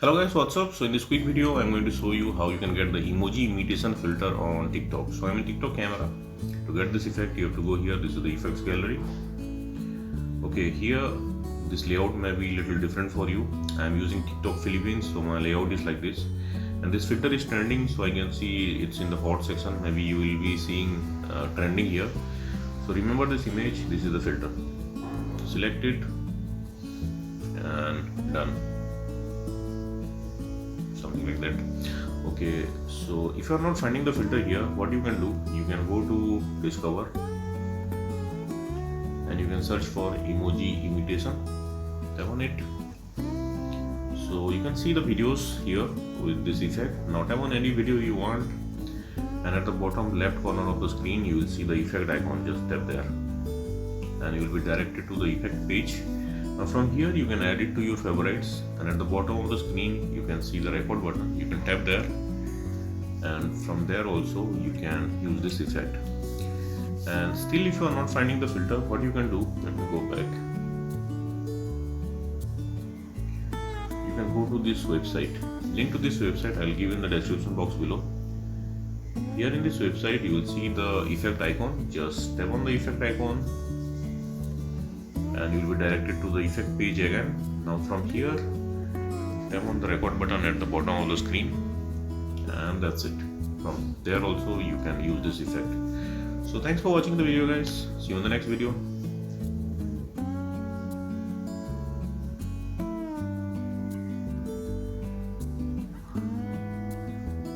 Hello guys, what's up? So in this quick video, I'm going to show you how you can get the emoji imitation filter on TikTok. So I'm in TikTok camera. To get this effect, you have to go here. This is the effects gallery. Okay, here this layout may be a little different for you. I'm using TikTok Philippines, so my layout is like this. And this filter is trending, so I can see it's in the hot section. Maybe you will be seeing trending here. So remember this image. This is the filter. Select it and done. Something like that. Okay, so if you are not finding the filter here, what you can do, you can go to discover and you can search for emoji imitation. Tap on it. So you can see the videos here with this effect. Now tap on any video you want, and at the bottom left corner of the screen you will see the effect icon. Just tap there and you will be directed to the effect page. Now from here you can add it to your favorites, and at the bottom of the screen you can see the record button. You can tap there, and from there also you can use this effect. And still if you are not finding the filter, what you can do, let me go back. You can go to this website. Link to this website I will give in the description box below. Here in this website you will see the effect icon. Just tap on the effect icon and you will be directed to the effect page again. Now from here, tap on the record button at the bottom of the screen, and that's it. From there also you can use this effect. So thanks for watching the video guys. See you in the next video.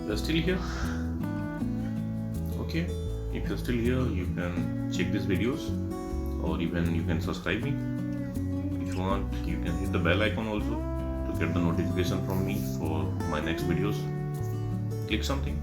You're still here? Okay, if you're still here, you can check these videos, or even you can subscribe me. If you want, you can hit the bell icon also to get the notification from me for my next videos. Click something.